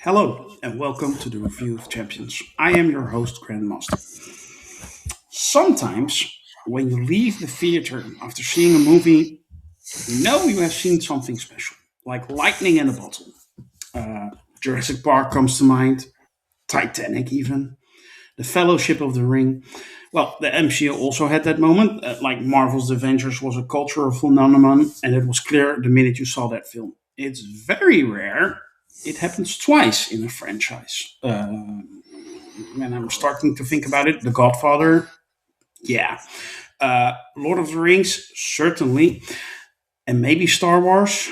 Hello, and welcome to the Review of Champions. I am your host, Grandmaster. Sometimes, when you leave the theater after seeing a movie, you know you have seen something special, like lightning in a bottle. Uh, Jurassic Park comes to mind, Titanic, even, The Fellowship of the Ring. Well, the MCU also had that moment, like Marvel's Avengers was a cultural phenomenon, and it was clear the minute you saw that film. It's very rare. It happens twice in a franchise. When I'm starting to think about it, The Godfather, yeah. Lord of the Rings, certainly. And maybe Star Wars.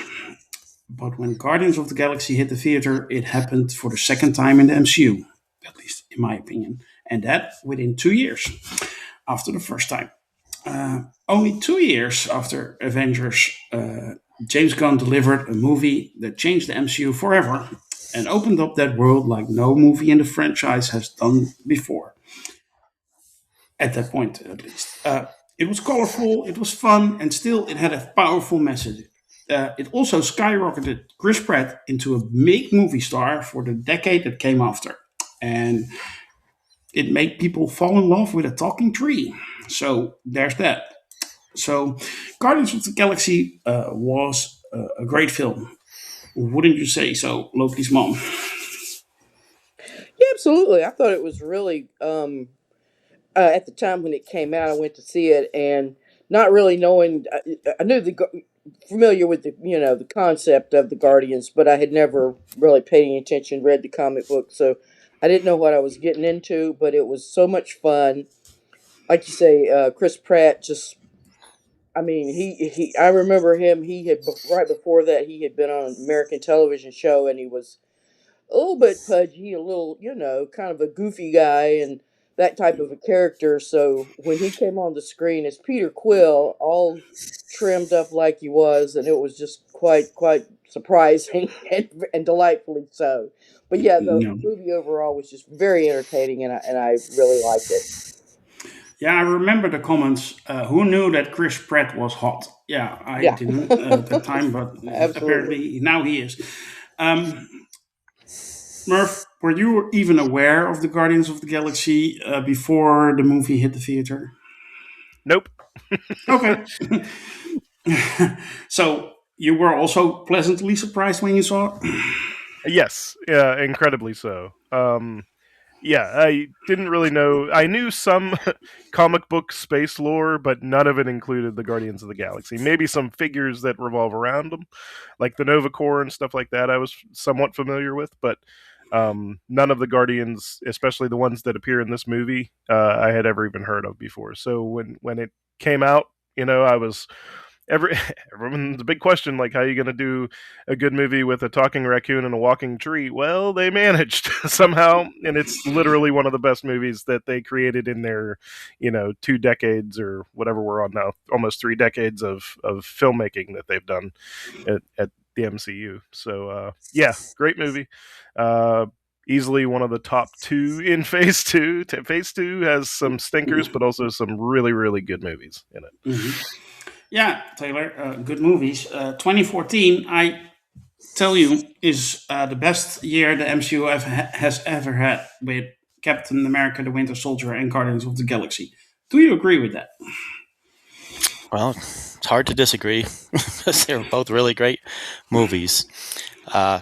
But when Guardians of the Galaxy hit the theater, it happened for the second time in the MCU, at least in my opinion. And that within 2 years after the first time. Only 2 years after Avengers, James Gunn delivered a movie that changed the MCU forever and opened up that world like no movie in the franchise has done before. At that point, at least. It was colorful, it was fun, and still it had a powerful message. It also skyrocketed Chris Pratt into a big movie star for the decade that came after. And it made people fall in love with a talking tree. So there's that. So, Guardians of the Galaxy was a great film. Wouldn't you say so, Loki's mom? Yeah, absolutely. I thought it was really at the time when it came out. I went to see it and not really knowing. I knew familiar with the concept of the Guardians, but I had never really paid any attention, read the comic book, so I didn't know what I was getting into. But it was so much fun. Like you say, Chris Pratt just. I mean, I remember him. He had right before that he had been on an American television show, and he was a little bit pudgy, a little, kind of a goofy guy and that type of a character. So when he came on the screen as Peter Quill, all trimmed up like he was, and it was just quite surprising and delightfully so. But yeah, the No. movie overall was just very entertaining, and I really liked it. Yeah, I remember the comments. Who knew that Chris Pratt was hot? Yeah, I Yeah, didn't at the time, but absolutely. apparently now he is. Um, Merv, were you even aware of the Guardians of the Galaxy before the movie hit the theater? Nope. Okay. So you were also pleasantly surprised when you saw it? Yes, yeah, incredibly so. Yeah, I didn't really know. I knew some comic book space lore, but none of it included the Guardians of the Galaxy. Maybe some figures that revolve around them, like the Nova Corps and stuff like that. I was somewhat familiar with, but none of the Guardians, especially the ones that appear in this movie, I had ever even heard of before. So when it came out, I was every everyone's a big question, like, how are you going to do a good movie with a talking raccoon and a walking tree? Well, they managed somehow, and it's literally one of the best movies that they created in their 2 decades or whatever we're on now, almost 3 decades of filmmaking that they've done at the MCU. So yeah, great movie. Easily one of the top two in phase two. Phase two has some stinkers, but also some really, really good movies in it. Mhm. Yeah, Taylor, good movies. 2014, I tell you, is the best year the MCU has ever had with Captain America, the Winter Soldier, and Guardians of the Galaxy. Do you agree with that? Well, it's hard to disagree because they were both really great movies. Uh,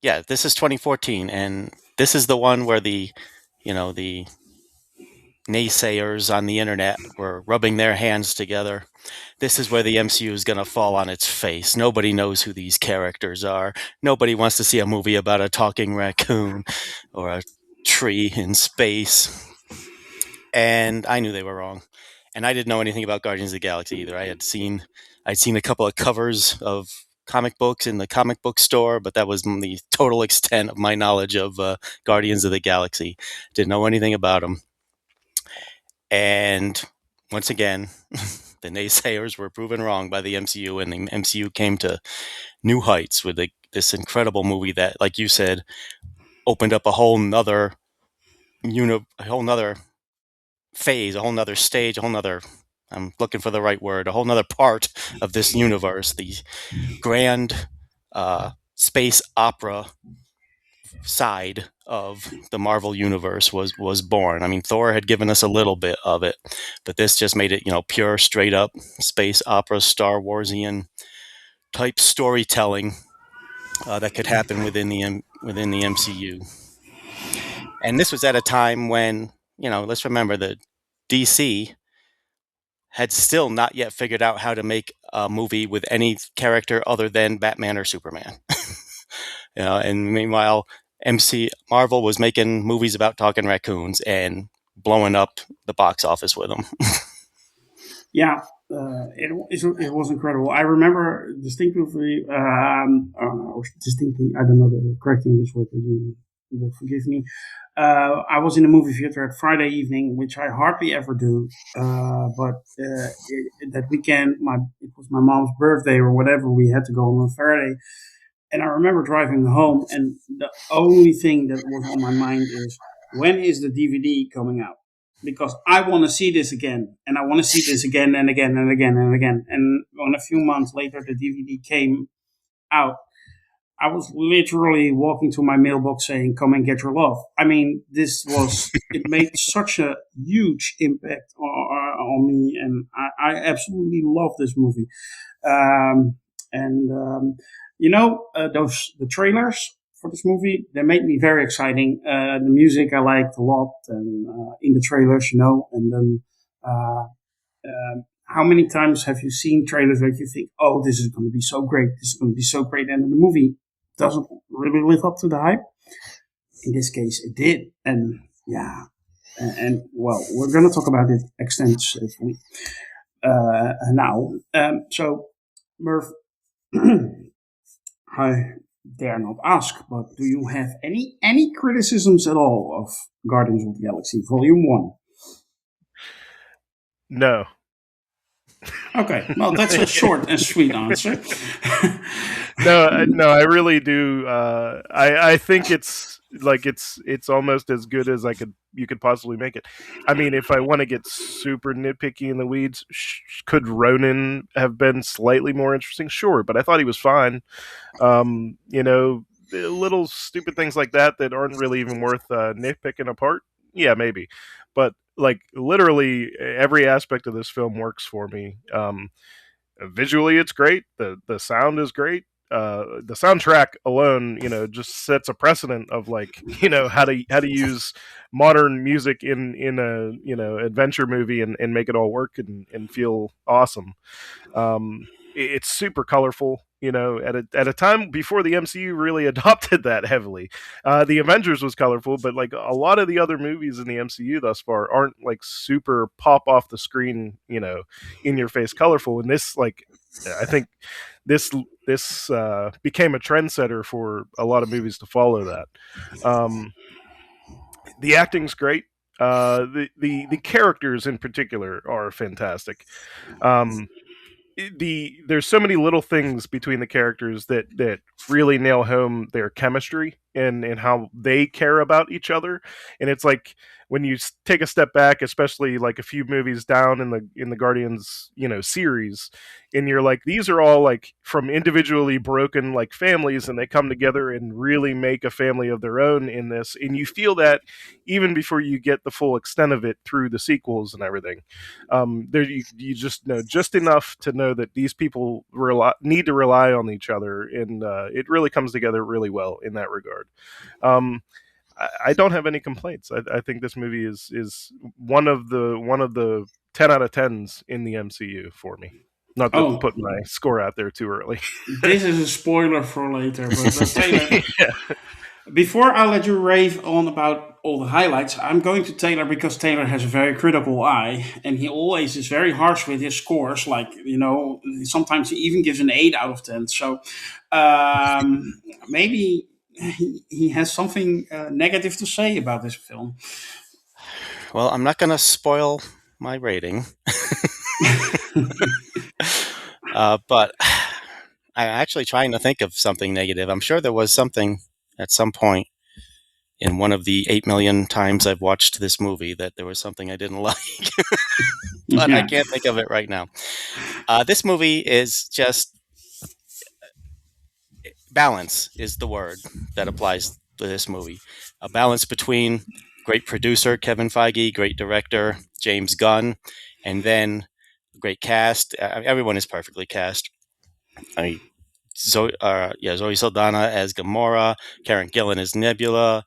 yeah, this is 2014, and this is the one where the naysayers on the internet were rubbing their hands together. This is where the MCU is going to fall on its face. Nobody knows who these characters are. Nobody wants to see a movie about a talking raccoon or a tree in space. And I knew they were wrong. And I didn't know anything about Guardians of the Galaxy either. I'd seen a couple of covers of comic books in the comic book store, but that was the total extent of my knowledge of Guardians of the Galaxy. Didn't know anything about them. And once again, the naysayers were proven wrong by the MCU, and the MCU came to new heights with this incredible movie that, like you said, opened up a whole nother a whole nother phase, a whole nother stage, a whole nother. I'm looking for the right word. A whole nother part of this universe, the grand space opera side of the Marvel universe was born. I mean, Thor had given us a little bit of it, but this just made it, pure, straight up space opera, Star Warsian type storytelling that could happen within the MCU. And this was at a time when, let's remember that DC had still not yet figured out how to make a movie with any character other than Batman or Superman. And meanwhile, Marvel was making movies about talking raccoons and blowing up the box office with them. Yeah, it was incredible. I remember distinctly, or distinctly, I don't know the correct English word, but you will forgive me. I was in a movie theater at Friday evening, which I hardly ever do. But that weekend, it was my mom's birthday or whatever. We had to go on Friday, and I remember driving home, and the only thing that was on my mind is, when is the DVD coming out? Because I want to see this again, and I want to see this again and again and again and again. And when a few months later the DVD came out, I was literally walking to my mailbox saying, "Come and get your love." I mean, it made such a huge impact on me, and I absolutely love this movie. Um, and the trailers for this movie, they made me very exciting. The music I liked a lot, and in the trailers, and then uh, how many times have you seen trailers where you think, "Oh, this is going to be so great, this is going to be so great," and then the movie doesn't really live up to the hype? In this case, it did, and yeah, and well, we're going to talk about it extensively now. So, Merv, I dare not ask, but do you have any criticisms at all of Guardians of the Galaxy Volume 1? No. Okay, well, that's a short and sweet answer. No, I really do. I think it's almost as good as you could possibly make it. I mean, if I want to get super nitpicky in the weeds, could Ronan have been slightly more interesting? Sure, but I thought he was fine. Little stupid things like that aren't really even worth nitpicking apart. Yeah, maybe, but literally every aspect of this film works for me. Visually, it's great. The sound is great. The soundtrack alone, just sets a precedent of how to use modern music in a adventure movie and make it all work and feel awesome. It's super colorful, at a time before the MCU really adopted that heavily. The Avengers was colorful, but a lot of the other movies in the MCU thus far aren't super pop off the screen, in your face colorful. And this, I think this became a trendsetter for a lot of movies to follow that. The acting's great. The characters in particular are fantastic. There's so many little things between the characters that really nail home their chemistry and how they care about each other. And it's when you take a step back, especially a few movies down in the Guardians series, and you're these are all from individually broken families, and they come together and really make a family of their own in this, and you feel that even before you get the full extent of it through the sequels and everything. There you just know just enough to know that these people need to rely on each other, and it really comes together really well in that regard. I don't have any complaints. I think this movie is one of the 10 out of 10s in the MCU for me. Not to put my score out there too early. This is a spoiler for later, but Taylor, before I let you rave on about all the highlights, I'm going to Taylor because Taylor has a very critical eye, and he always is very harsh with his scores. Sometimes he even gives an 8 out of 10. So maybe he has something negative to say about this film. Well, I'm not going to spoil my rating. But I'm actually trying to think of something negative. I'm sure there was something at some point in one of the 8 million times I've watched this movie that there was something I didn't like. But I can't think of it right now. This movie is just... balance is the word that applies for this movie. A balance between great producer Kevin Feige, great director James Gunn, and then great cast. Everyone is perfectly cast. I mean, Zoe Saldana as Gamora, Karen Gillan as Nebula,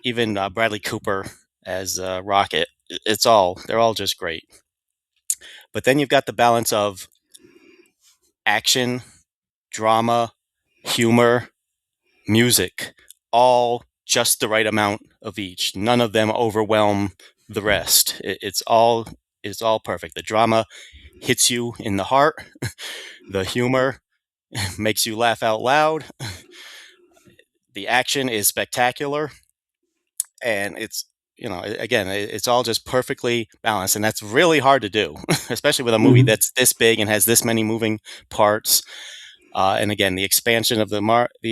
even Bradley Cooper as Rocket. They're all just great. But then you've got the balance of action, drama, humor, music, all just the right amount of each. None of them overwhelm the rest. It's all perfect. The drama hits you in the heart. The humor makes you laugh out loud. The action is spectacular, and it's all just perfectly balanced, and that's really hard to do, especially with a movie that's this big and has this many moving parts. And again, the expansion of the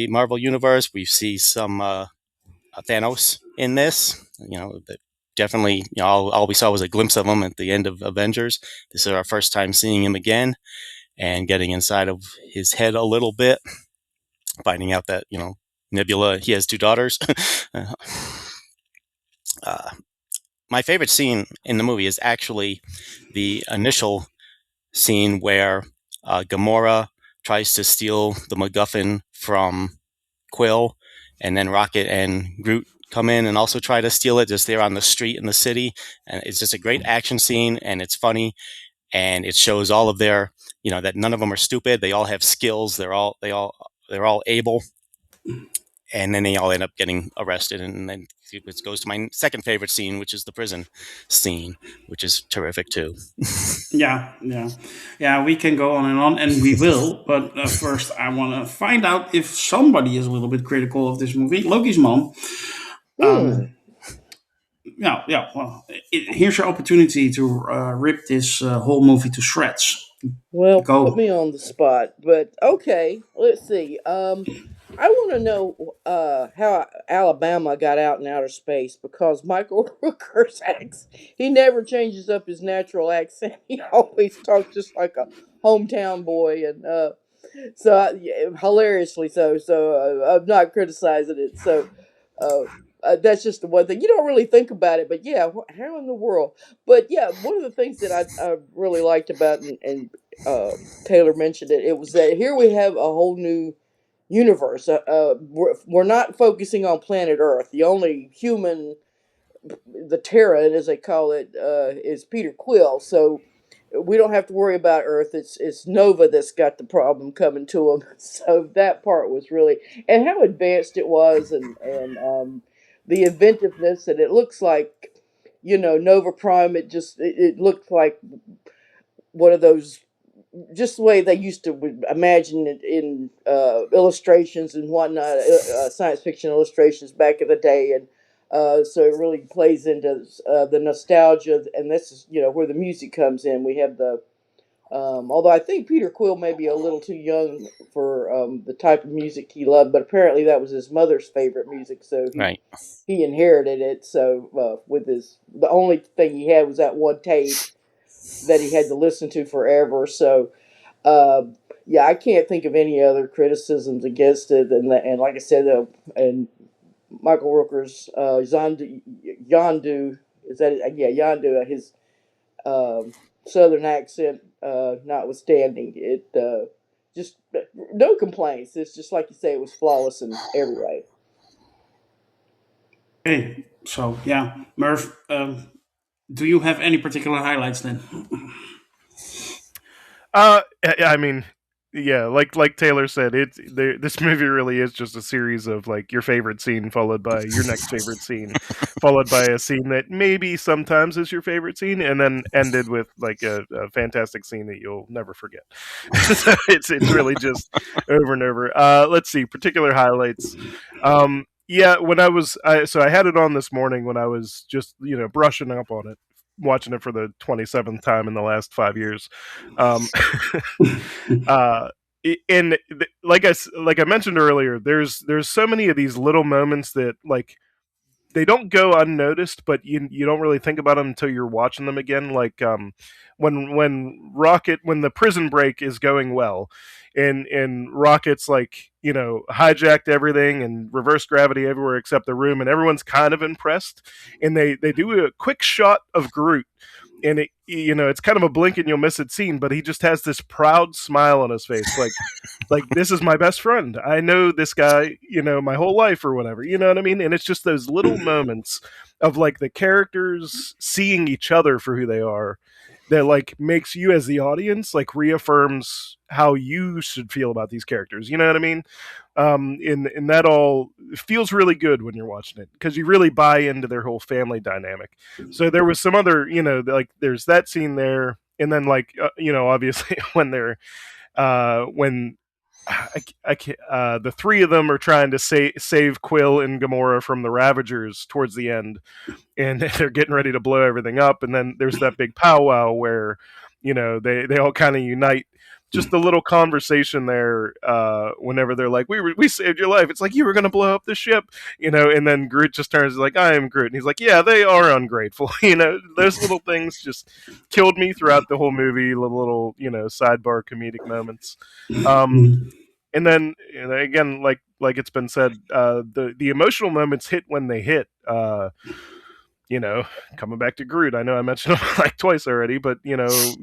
Marvel universe, we see some Thanos in this. Definitely, all we saw was a glimpse of him at the end of Avengers. This is our first time seeing him again and getting inside of his head a little bit, finding out that, Nebula, he has 2 daughters. My favorite scene in the movie is actually the initial scene where Gamora tries to steal the MacGuffin from Quill, and then Rocket and Groot come in and also try to steal it just there on the street in the city. And it's just a great action scene, and it's funny, and it shows all of their, that none of them are stupid. They all have skills. They're all able. And then they all end up getting arrested, and then it goes to my second favorite scene, which is the prison scene, which is terrific too. Yeah. We can go on, and we will. But first, I want to find out if somebody is a little bit critical of this movie. Loki's mom. Yeah. Well, here's your opportunity to rip this whole movie to shreds. Well, Go. put me on the spot, but okay, let's see. I want to know how Alabama got out in outer space, because Michael Rooker's accent, he never changes up his natural accent. He always talks just like a hometown boy, and yeah, hilariously so. So I'm not criticizing it. So uh, that's just the one thing you don't really think about it, but yeah, how in the world? But yeah, one of the things that I really liked about, and Taylor mentioned it, it was that here we have a whole new universe. We're not focusing on planet Earth. The only human, the Terran as they call it, is Peter Quill. So we don't have to worry about Earth. It's Nova that's got the problem coming to them. So that part was really, and how advanced it was, and the inventiveness, and it looks like, Nova Prime. It looked like one of those, just the way they used to imagine it in illustrations and whatnot, science fiction illustrations back in the day, and so it really plays into the nostalgia, and this is where the music comes in. We have the although I think Peter Quill may be a little too young for the type of music he loved, but apparently that was his mother's favorite music, so Right. he inherited it. So the only thing he had was that one tape that he had to listen to forever. So uh, yeah, I can't think of any other criticisms against it. And like I said, and Michael Rooker's Yondu, is that it? Yeah, Yondu, his southern accent notwithstanding, it just no complaints. It's just like you say, it was flawless in every way. Okay. So yeah, Merv. Do you have any particular highlights then? I mean, yeah, like Taylor said, this movie really is just a series of like your favorite scene followed by your next favorite scene, followed by a scene that maybe sometimes is your favorite scene, and then ended with like a fantastic scene that you'll never forget. So it's really just over and over. Let's see particular highlights. Yeah, so I had it on this morning when I was just brushing up on it, watching it for the 27th time in the last 5 years. Um, uh, and like I mentioned earlier, there's so many of these little moments that like they don't go unnoticed, but you don't really think about them until you're watching them again. Like when the prison break is going well, and rockets like hijacked everything and reverse gravity everywhere except the room, and everyone's kind of impressed. And they do a quick shot of Groot, and it's kind of a blink and you'll miss it scene, but he just has this proud smile on his face, like this is my best friend. I know this guy, my whole life or whatever. You know what I mean? And it's just those little moments of like the characters seeing each other for who they are that like makes you as the audience like reaffirms how you should feel about these characters. You know what I mean? And that all feels really good when you're watching it because you really buy into their whole family dynamic. So there was some other, like there's that scene there, and then like obviously when they're when I can't, the three of them are trying to save Quill and Gamora from the Ravagers towards the end, and they're getting ready to blow everything up. And then there's that big powwow where they all kind of unite. Just a little conversation there whenever they're like, we saved your life. It's like, you were going to blow up the ship, and then Groot just turns like, I am Groot. And he's like, yeah, they are ungrateful. Those little things just killed me throughout the whole movie, the little, sidebar comedic moments. And then again, like it's been said, the emotional moments hit when they hit. Coming back to Groot, I know I mentioned him like twice already, but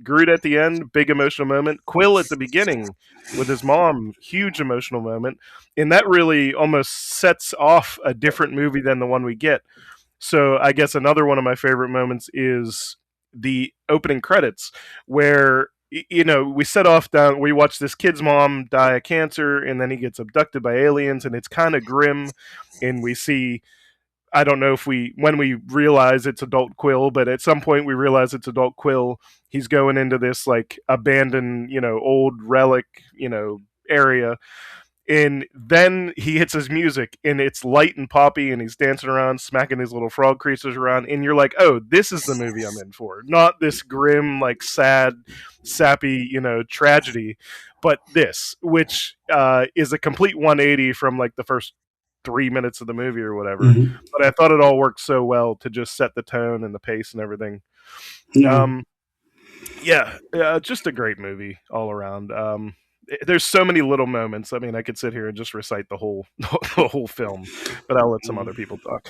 Groot at the end, big emotional moment. Quill at the beginning with his mom, huge emotional moment, and that really almost sets off a different movie than the one we get. So I guess another one of my favorite moments is the opening credits, where we set off down. We watch this kid's mom die of cancer, and then he gets abducted by aliens, and it's kind of grim, and we see. I don't know if when we realize it's adult Quill, but at some point we realize it's adult Quill. He's going into this like abandoned, old relic, area. And then he hits his music and it's light and poppy and he's dancing around, smacking these little frog creatures around. And you're like, oh, this is the movie I'm in for. Not this grim, like sad, sappy, tragedy, but this, which is a complete 180 from like the first 3 minutes of the movie or whatever. Mm-hmm. But I thought it all worked so well to just set the tone and the pace and everything. Yeah. Just a great movie all around. There's so many little moments. I mean, I could sit here and just recite the whole the whole film, but I'll let some other people talk.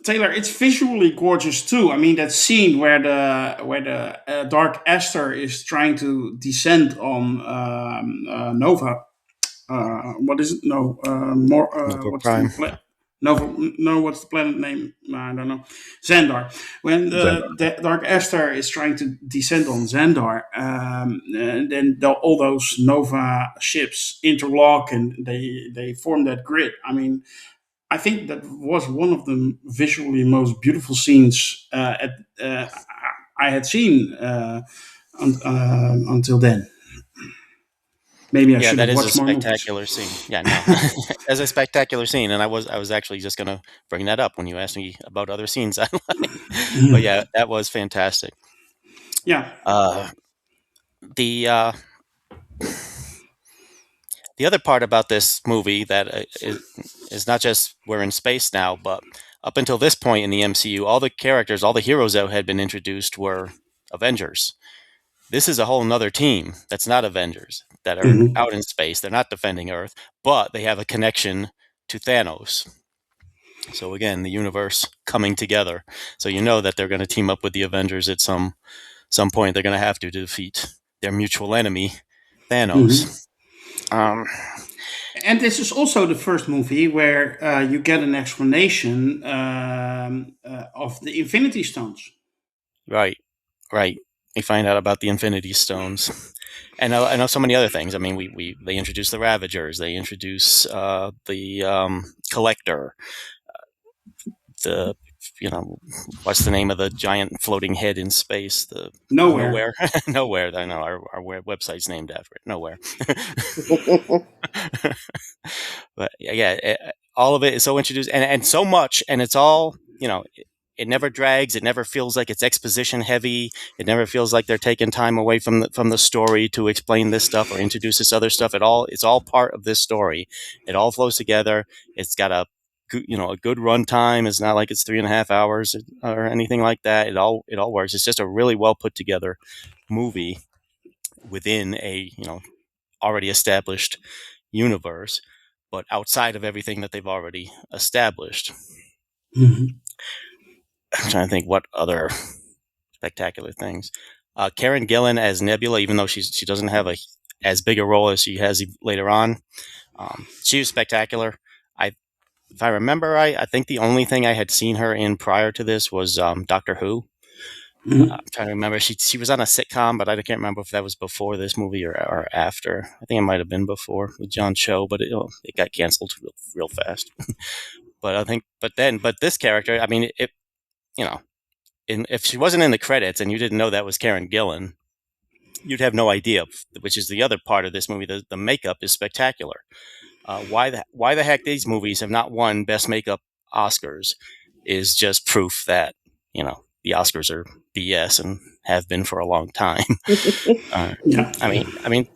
Taylor, it's visually gorgeous too. I mean, that scene where the Dark Esther is trying to descend on Nova. What is it? No, more. Nova What's Prime. the Nova? No, what's the planet name? I don't know. Xandar. When the Dark Esther is trying to descend on Xandar, and then all those Nova ships interlock and they form that grid. I mean, I think that was one of the visually most beautiful scenes I had seen until then. Maybe I should that have is a watched more movies. spectacular scene. Yeah, no, as a spectacular scene, and I was actually just going to bring that up when you asked me about other scenes I like. But yeah, that was fantastic. Yeah. The other part about this movie that is not just we're in space now, but up until this point in the MCU, all the characters, all the heroes that had been introduced were Avengers. This is a whole nother team that's not Avengers, that are out in space. They're not defending Earth, but they have a connection to Thanos. So again, the universe coming together. So you know that they're going to team up with the Avengers at some point. They're going to have to defeat their mutual enemy, Thanos. And this is also the first movie where you get an explanation of the Infinity Stones. Right. We find out about the Infinity Stones, and I know so many other things. I mean, they introduce the Ravagers, they introduce the Collector, the what's the name of the giant floating head in space? The Nowhere. Nowhere. I know our website's named after it. Nowhere. But yeah, all of it is so introduced and so much, and it's all It never drags. It never feels like it's exposition heavy. It never feels like they're taking time away from the story to explain this stuff or introduce this other stuff. It's all part of this story. It all flows together. It's got a good run time. It's not like it's 3.5 hours or anything like that. It all works. It's just a really well put together movie. within a already established universe, but outside of everything that they've already established. Mhm. I'm trying to think what other spectacular things. Karen Gillan as Nebula, even though she doesn't have as big a role as she has later on, she was spectacular. If I remember right, I think the only thing I had seen her in prior to this was Doctor Who. I'm Mhm. trying to remember. She was on a sitcom, but I can't remember if that was before this movie or after. I think it might have been before with John Cho, but it got canceled real fast. But I think, but this character, I mean, you know, if she wasn't in the credits and you didn't know that was Karen Gillan, you'd have no idea. Which is the other part of this movie. The makeup is spectacular. Why the heck these movies have not won Best Makeup Oscars is just proof that the Oscars are BS and have been for a long time. Yeah. I mean,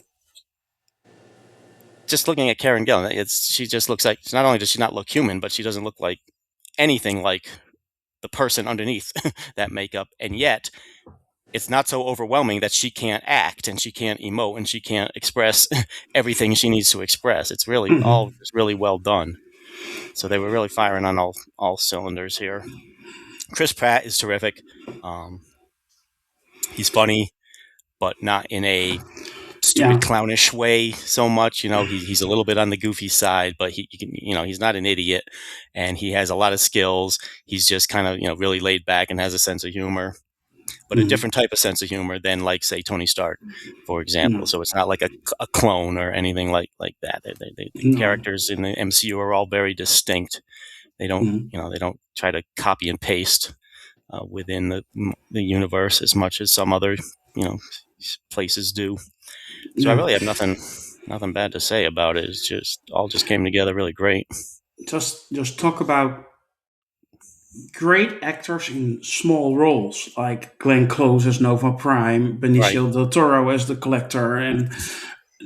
just looking at Karen Gillan, she just looks like, not only does she not look human, but she doesn't look like anything like the person underneath that makeup, and yet it's not so overwhelming that she can't act and she can't emote and she can't express everything she needs to express. It's really all Mhm. just really well done. So they were really firing on all cylinders here. Chris Pratt is terrific. Um, he's funny, but not in a stupid Yeah. clownish way so much. He's a little bit on the goofy side, but he's not an idiot, and he has a lot of skills. He's just kind of really laid back and has a sense of humor, but a Mhm. different type of sense of humor than, like, say, Tony Stark, for example. No. So it's not like a clone or anything like that. The No. characters in the MCU are all very distinct. They don't Mhm. they don't try to copy and paste within the universe as much as some other places do. So I Yeah. really have nothing bad to say about it. It's just all just came together really great. Just talk about great actors in small roles, like Glenn Close as Nova Prime, Right. Benicio del Toro as the Collector, and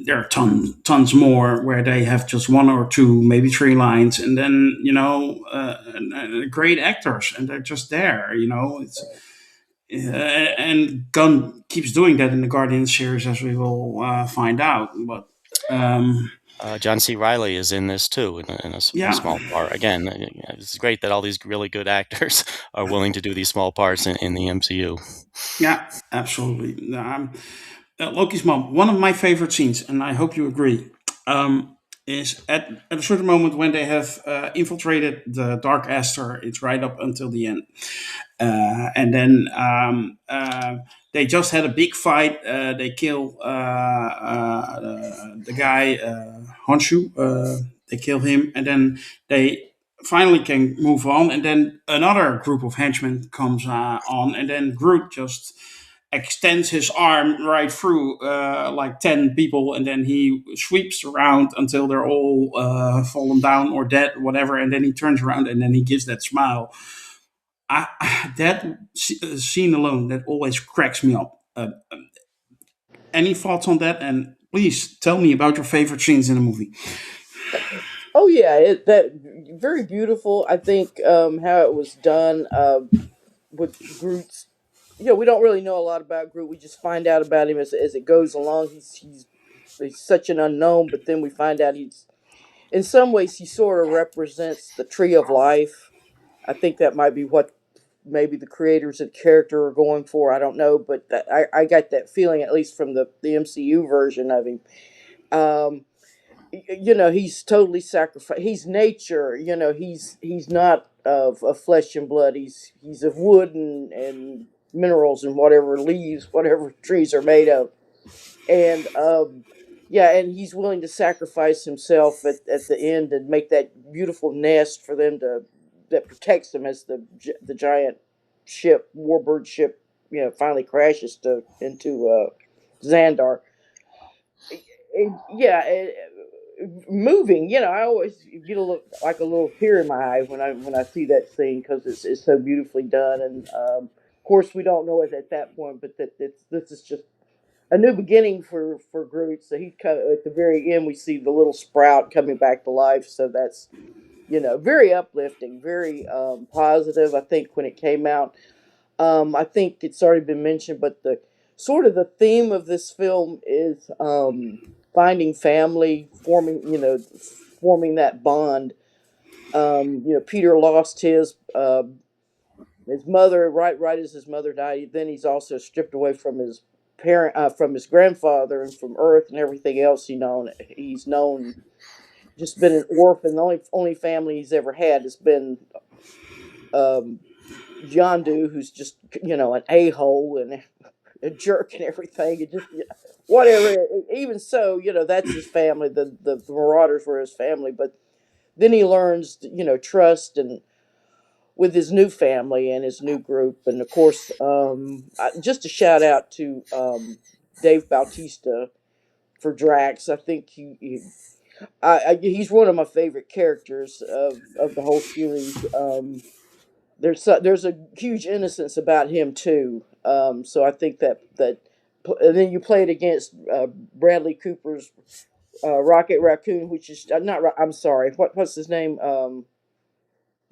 there are tons more where they have just one or two, maybe three lines, and then great actors, and they're just there. It's and Gunn keeps doing that in the Guardian series, as we will find out. But John C. Riley is in this too, in a yeah, small part. Again, it's great that all these really good actors are willing to do these small parts in the MCU. yeah, absolutely. Loki's mom, one of my favorite scenes, and I hope you agree, is at a certain moment when they have infiltrated the Dark Aster. It's right up until the end. And then they just had a big fight. They kill the guy, Honshu. They kill him, and then they finally can move on. And then another group of henchmen comes on, and then Groot just extends his arm right through like 10 people, and then he sweeps around until they're all fallen down or dead, whatever, and then he turns around and then he gives that smile. That scene alone, that always cracks me up. Any thoughts on that? And please tell me about your favorite scenes in the movie. Oh yeah, that very beautiful. I think how it was done with Groot's. We don't really know a lot about Groot. We just find out about him as it goes along. He's such an unknown, but then we find out he's in some ways he sort of represents the tree of life. I think that might be what maybe the creators of the character are going for. I don't know, but I got that feeling at least from the MCU version of him. Um, he's totally sacrificed. He's nature. He's not of flesh and blood. He's of wood and minerals and whatever leaves, whatever trees are made of. And yeah, and he's willing to sacrifice himself at the end and make that beautiful nest for them to that protects them as the giant ship, warbird ship, finally crashes into Xandar. Yeah, moving. I always get like a little tear in my eye when I see that scene because it's so beautifully done. And of course, we don't know it at that point, but this is just a new beginning for Groot. So he at the very end, we see the little sprout coming back to life. So that's very uplifting, very positive. I think when it came out, I think it's already been mentioned, but the sort of the theme of this film is finding family, forming that bond. Peter lost his mother right as his mother died. Then he's also stripped away from his from his grandfather, and from Earth and everything else he's known. Just been an orphan. The only family he's ever had has been um, Yondu, who's just an a-hole and a jerk and everything, and just whatever. Even so, that's his family. The Marauders were his family, but then he learns, trust and with his new family and his new group, and of course, just a shout out to Dave Bautista for Drax. I think he's one of my favorite characters of the whole series. There's a huge innocence about him too. So I think and then you play it against Bradley Cooper's Rocket Raccoon, which is not. I'm sorry. What's his name?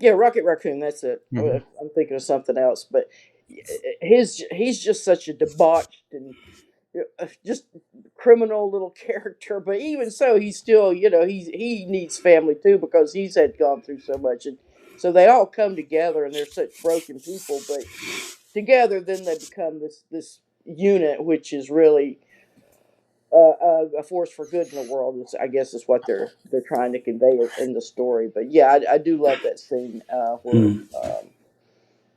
Yeah, Rocket Raccoon. That's it. Mhm. I'm thinking of something else, but he's just such a debauched and just criminal little character. But even so, he's still he needs family too, because he's had gone through so much, and so they all come together, and they're such broken people, but together then they become this unit, which is really a force for good in the world. I guess is what they're trying to convey in the story. But yeah, I do love that scene where Hmm.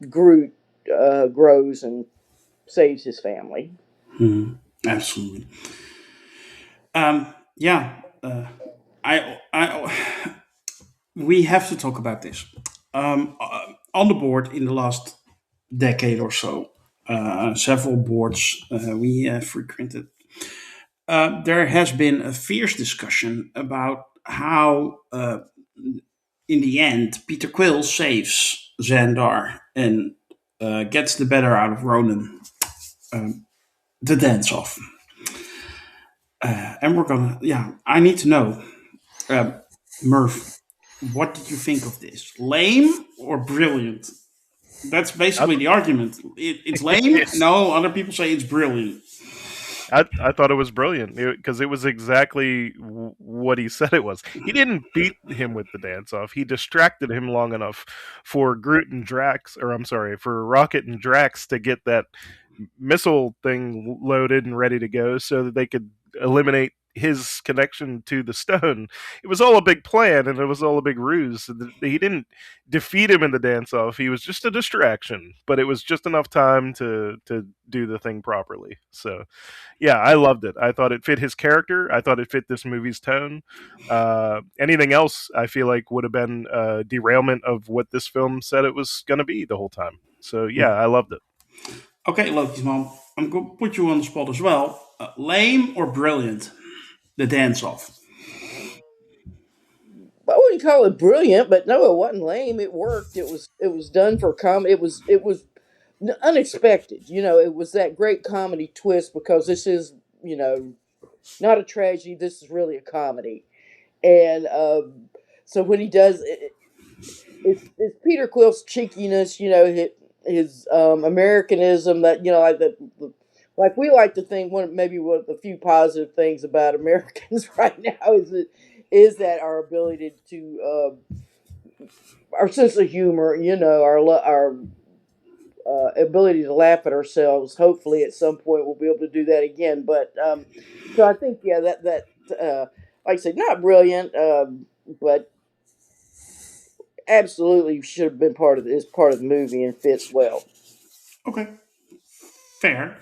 Groot grows and saves his family. Hmm. Absolutely. Yeah. I we have to talk about this. On the board in the last decade or so, several boards we have frequented. There has been a fierce discussion about how, in the end, Peter Quill saves Xandar and gets the better out of Ronan, the dance off. And we're gonna, yeah, I need to know, uh, Merv, what did you think of this? Lame or brilliant? That's I, basically the argument. It's lame. No, other people say it's brilliant. I thought it was brilliant because it was exactly what he said it was. He didn't beat him with the dance off. He distracted him long enough for Groot and Drax, or I'm sorry, for Rocket and Drax to get that missile thing loaded and ready to go so that they could eliminate his connection to the stone. It was all a big plan and it was all a big ruse. He didn't defeat him in the dance off. He was just a distraction, but it was just enough time to do the thing properly. So yeah, I loved it. I thought it fit his character. I thought it fit this movie's tone. Anything else, I feel like, would have been a derailment of what this film said it was going to be the whole time. So yeah, I loved it. Okay, Lokismom, I'm going to put you on the spot as well. Lame or brilliant? The dance off. I wouldn't call it brilliant, but no, it wasn't lame. It worked. It was done for It was unexpected. It was that great comedy twist, because this is not a tragedy. This is really a comedy, and so when he does it's Peter Quill's cheekiness, his Americanism, that like we like to think one of the few positive things about Americans right now is that our ability to our sense of humor, our ability to laugh at ourselves. Hopefully, at some point, we'll be able to do that again. But so I think, yeah, that like I said, not brilliant, but absolutely should have been part of the movie and fits well. Okay, fair.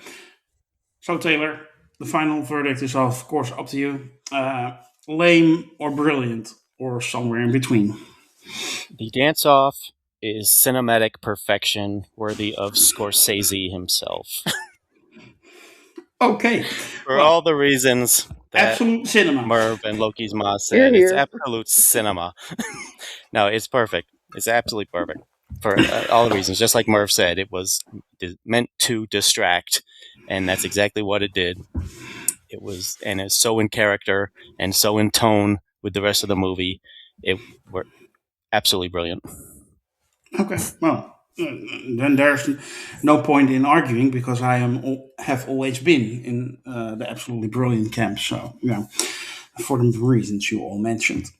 So, Taylor, the final verdict is, of course, up to you. Lame or brilliant, or somewhere in between. The dance off is cinematic perfection worthy of Scorsese himself. Okay, For well, all the reasons that absolute cinema. Merv and Lokismom Here, said, it's here. absolute cinema. No, it's perfect. It's absolutely perfect for all the reasons. Just like Merv said, it was meant to distract, and that's exactly what it did. It was, and it's so in character and so in tone with the rest of the movie. It were absolutely brilliant. Okay, well, then there's no point in arguing because have always been in the absolutely brilliant camp. So for the reasons you all mentioned,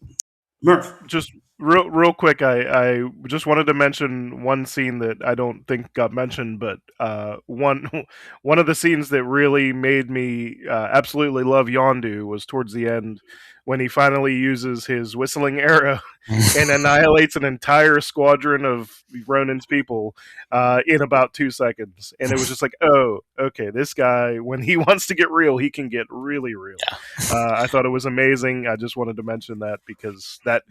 Merv. Just real quick, I just wanted to mention one scene that I don't think got mentioned, but one one of the scenes that really made me absolutely love Yondu was towards the end when he finally uses his whistling arrow and annihilates an entire squadron of Ronin's people in about 2 seconds, and it was just like, oh, okay, this guy, when he wants to get real, he can get really real. I thought it was amazing. I just wanted to mention that because that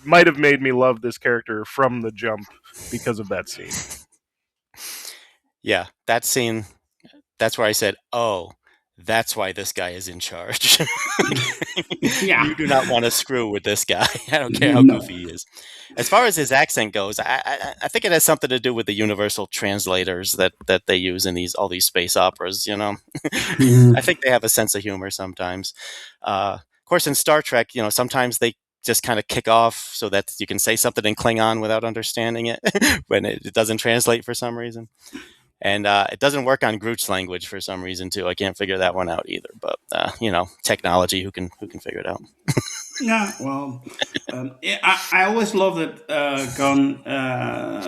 might have made me love this character from the jump because of that scene. Yeah, that scene, that's where I said, oh, that's why this guy is in charge. Yeah. You do not want to screw with this guy. I don't care how goofy he is. As far as his accent goes, I think it has something to do with the universal translators that they use in all these space operas, I think they have a sense of humor sometimes. Of course, in Star Trek, sometimes they just kind of kick off so that you can say something in Klingon without understanding it when it doesn't translate for some reason. And it doesn't work on Groot's language for some reason too. I can't figure that one out either. But technology, who can figure it out? Yeah, well, I always love that Gunn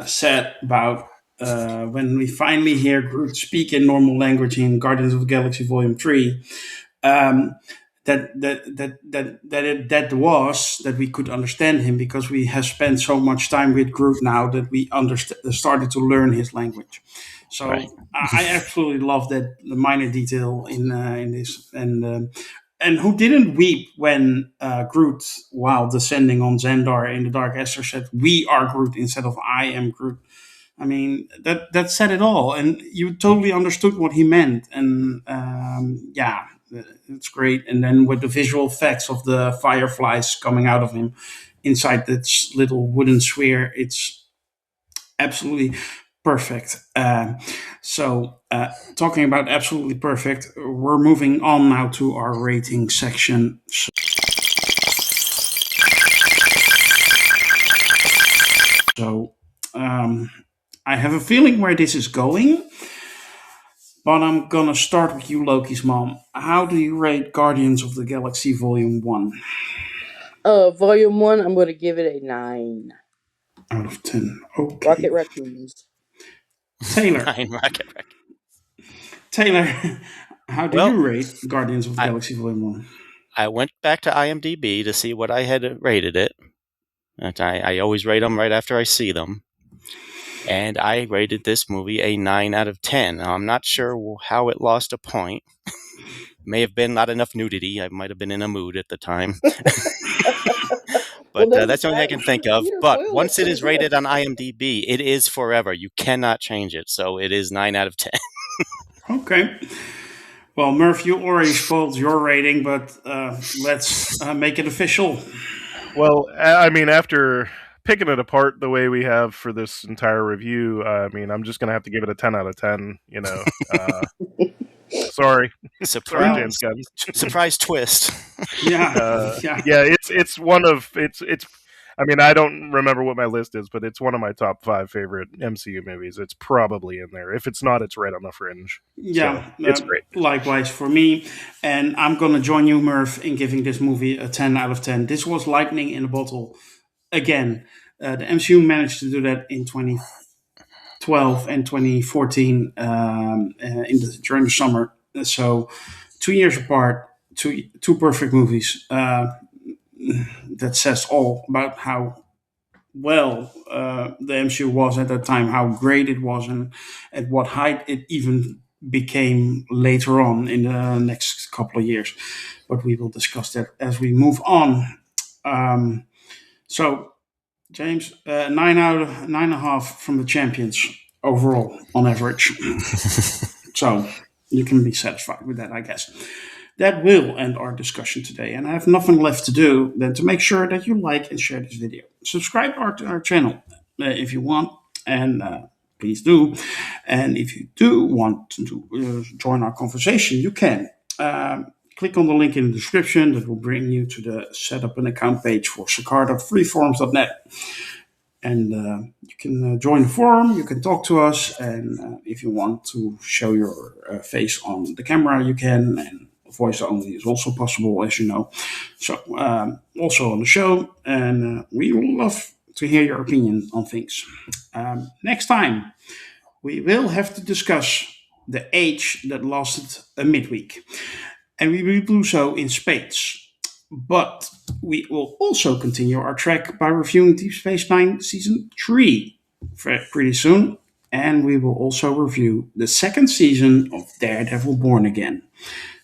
said about when we finally hear Groot speak in normal language in Guardians of the Galaxy Volume 3, um, that was that we could understand him because we have spent so much time with Groot now that we started to learn his language. So Right. I absolutely love that the minor detail in this, and who didn't weep when Groot, while descending on Xandar in the Dark Esther, said, "We are Groot" instead of "I am Groot." I mean, that said it all, and you totally understood what he meant, and it's great. And then with the visual effects of the fireflies coming out of him inside that little wooden sphere, it's absolutely perfect. Talking about absolutely perfect, we're moving on now to our rating section. So, I have a feeling where this is going, but I'm gonna start with you, Loki's mom. How do you rate Guardians of the Galaxy Volume 1? Volume 1, I'm going to give it a 9. Out of 10. Okay. Rocket Raccoons. Taylor. 9 Rocket Wreck. Taylor, how do Well, you rate Guardians of the Galaxy Volume 1? I went back to IMDb to see what I had rated it. And I always rate them right after I see them. And I rated this movie a 9 out of 10. Now, I'm not sure how it lost a point. May have been not enough nudity. I might have been in a mood at the time. But that's the only thing I can think of. But once it is rated on IMDb, it is forever. You cannot change it. So it is 9 out of 10. Okay. Well, Merv, you already spoiled your rating, but let's make it official. Well, I mean, after picking it apart the way we have for this entire review, I mean, I'm just going to have to give it a 10 out of 10, Sorry. Sorry, James Gunn. Surprise twist. Yeah. It's one of it's I mean, I don't remember what my list is, but it's one of my top 5 favorite MCU movies. It's probably in there. If it's not, it's right on the fringe. Yeah, so, it's great. Likewise for me. And I'm going to join you, Merv, in giving this movie a 10 out of 10. This was lightning in a bottle. Again, the MCU managed to do that in 2012 and 2014 during the summer. So 2 years apart, two perfect movies. That says all about how well the MCU was at that time, how great it was, and at what height it even became later on in the next couple of years. But we will discuss that as we move on. So, James, 9.5 from the champions overall on average. So you can be satisfied with that, I guess. That will end our discussion today, and I have nothing left to do than to make sure that you like and share this video. Subscribe to our channel if you want, and please do. And if you do want to join our conversation, you can. Click on the link in the description that will bring you to the Set Up an Account page for Sakarda freeforms.net. And you can join the forum, you can talk to us, and if you want to show your face on the camera, you can. And voice only is also possible, as you know. So, also on the show, and we would love to hear your opinion on things. Next time, we will have to discuss the age that lasted a midweek, and we will do so in spades. But we will also continue our track by reviewing Deep Space Nine Season 3 pretty soon. And we will also review the second season of Daredevil Born Again.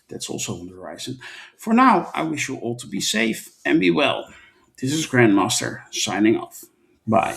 That's also on the horizon. For now, I wish you all to be safe and be well. This is Grandmaster signing off. Bye.